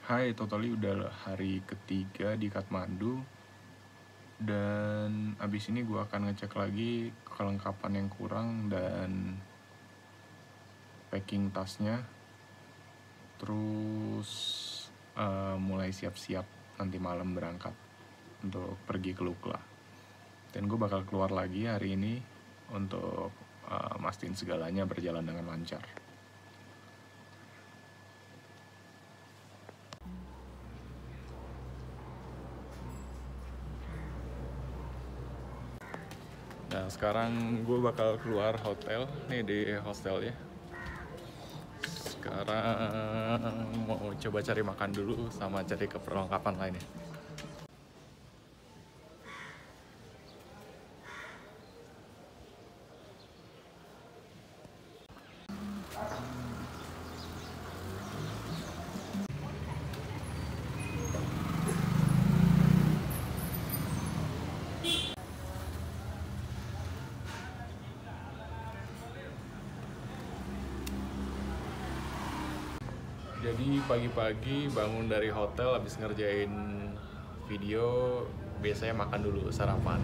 Hai, totally udah hari ketiga di Kathmandu. Dan abis ini gue akan ngecek lagi kelengkapan yang kurang dan packing tasnya. Terus mulai siap-siap nanti malam berangkat untuk pergi ke Lukla. Dan gue bakal keluar lagi hari ini untuk mastiin segalanya berjalan dengan lancar. Nah, sekarang gue bakal keluar hotel, nih di hostel ya. Sekarang mau coba cari makan dulu sama cari keperlengkapan lainnya. Jadi pagi-pagi bangun dari hotel habis ngerjain video, biasanya makan dulu sarapan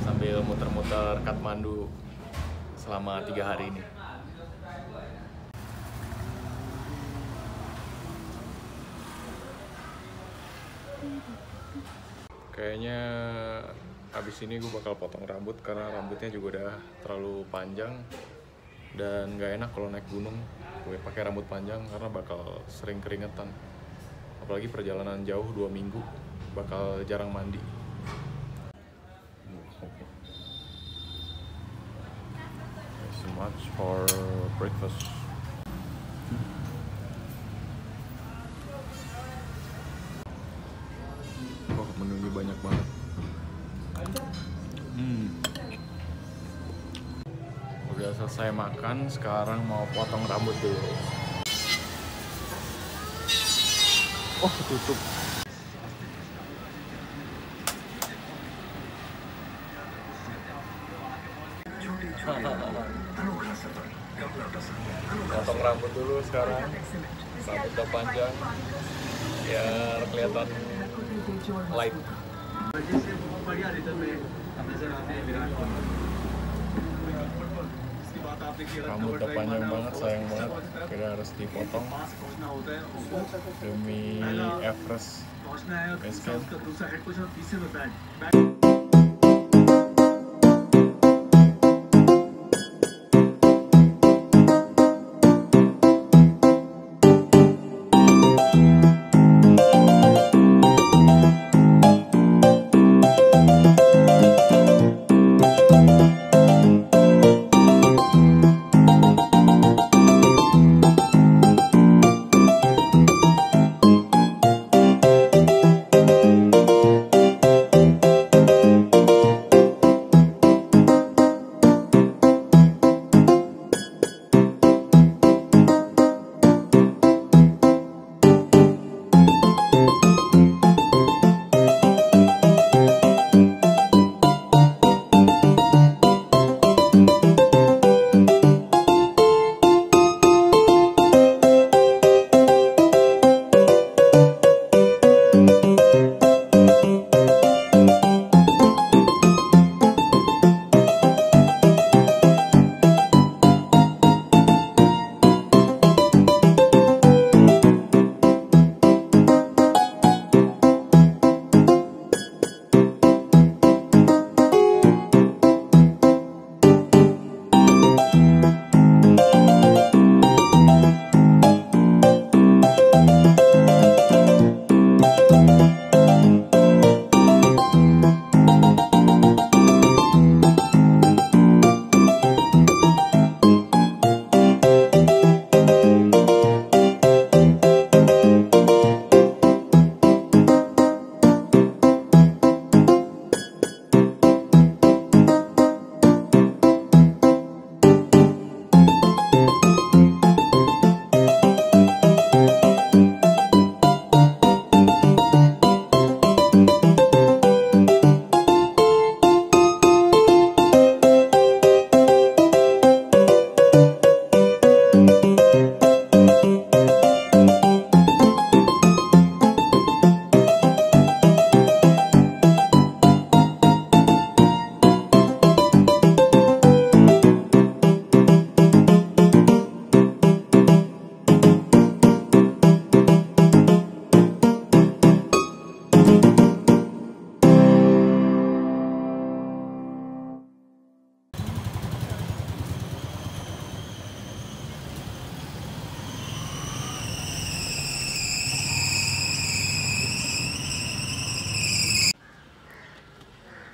sambil muter-muter Kathmandu selama 3 hari ini. Kayaknya habis ini gue bakal potong rambut karena rambutnya juga udah terlalu panjang dan gak enak kalau naik gunung gue pakai rambut panjang karena bakal sering keringetan, apalagi perjalanan jauh 2 minggu bakal jarang mandi. So much for breakfast. Oh, menunya banyak banget. Udah selesai makan, sekarang mau potong rambut dulu. Oh, tutup. Potong rambut dulu sekarang. Rambut udah panjang, biar kelihatan light. Rambut udah panjang banget, sayang banget, kira harus dipotong demi Everest Basecamp.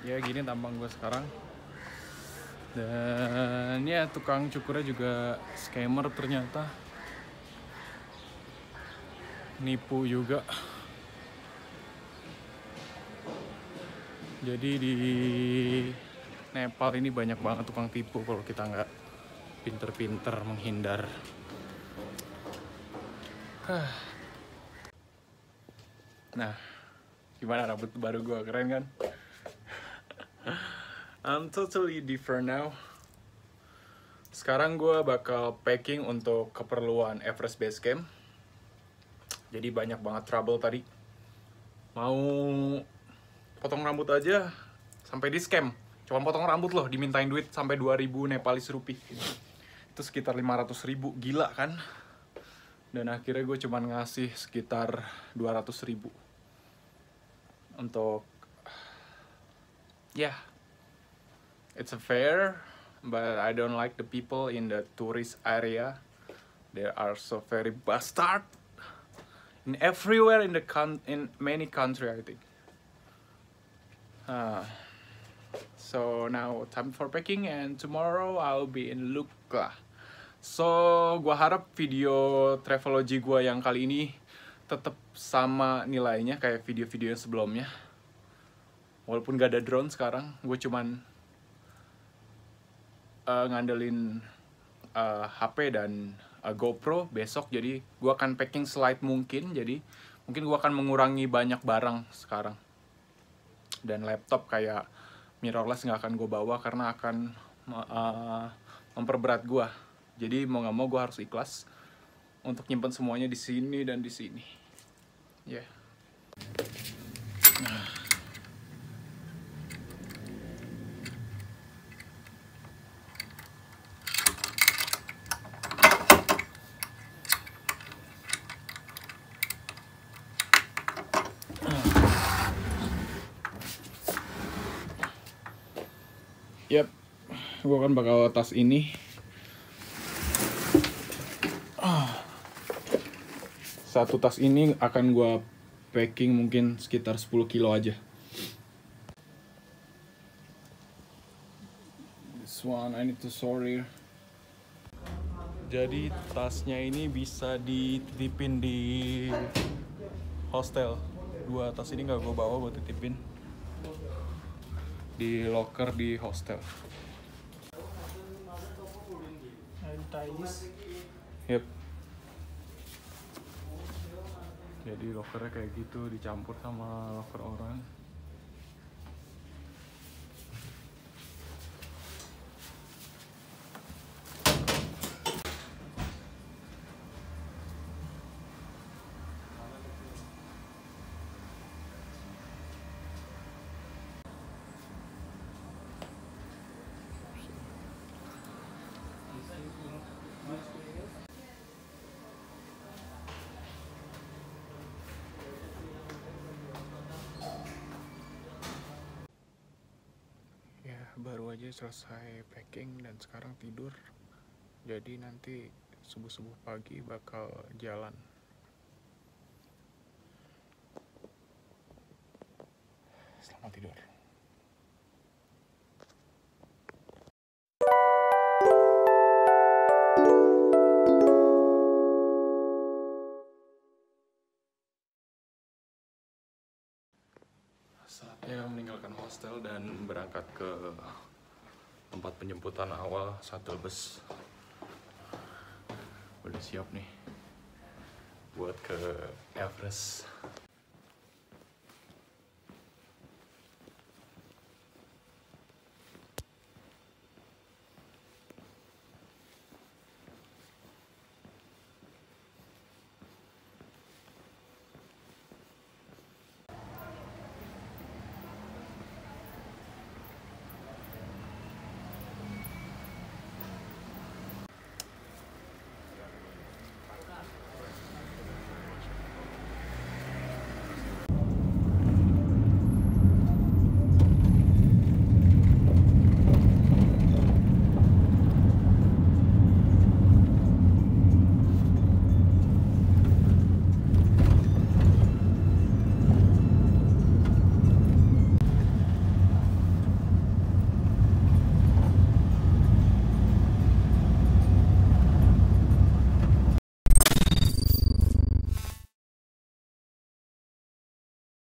Ya gini tampang gue sekarang. Dan ya tukang cukurnya juga scammer ternyata. Nipu juga. Jadi di Nepal ini banyak banget tukang tipu kalau kita nggak pinter-pinter menghindar. Nah, gimana rambut baru gue? Keren kan? I'm totally different now. Sekarang gue bakal packing untuk keperluan Everest Basecamp. Jadi banyak banget trouble tadi. Mau potong rambut aja sampai di scam. Cuma potong rambut loh, dimintain duit sampai 2.000 Nepalese rupiah. Itu sekitar 500.000, gila kan? Dan akhirnya gue cuma ngasih sekitar 200.000 untuk it's a fair, but I don't like the people in the tourist area. They are so very bastard in everywhere in many country, I think. So now time for packing, and tomorrow I'll be in Lukla. So gua harap video travelogy gua yang kali ini tetap sama nilainya kayak video-video yang sebelumnya. Walaupun gak ada drone sekarang, gue cuman ngandelin HP dan GoPro besok. Jadi gue akan packing slide mungkin. Jadi mungkin gue akan mengurangi banyak barang sekarang. Dan laptop kayak mirrorless nggak akan gue bawa karena akan memperberat gue. Jadi mau nggak mau gue harus ikhlas untuk nyimpen semuanya di sini dan di sini. Ya. Yap, gue kan bakal tas ini. Satu tas ini akan gue packing mungkin sekitar 10 kilo aja. This one I need to sorry. Jadi tasnya ini bisa dititipin di hostel. Dua tas ini nggak gue bawa buat titipin di locker di hostel. Yep. Jadi lockernya kayak gitu dicampur sama locker orang. Baru aja selesai packing dan sekarang tidur. Jadi nanti subuh-subuh pagi bakal jalan. Selamat tidur. Saatnya meninggalkan hostel dan berangkat ke tempat penjemputan awal shuttle bus. Udah siap nih buat ke Everest.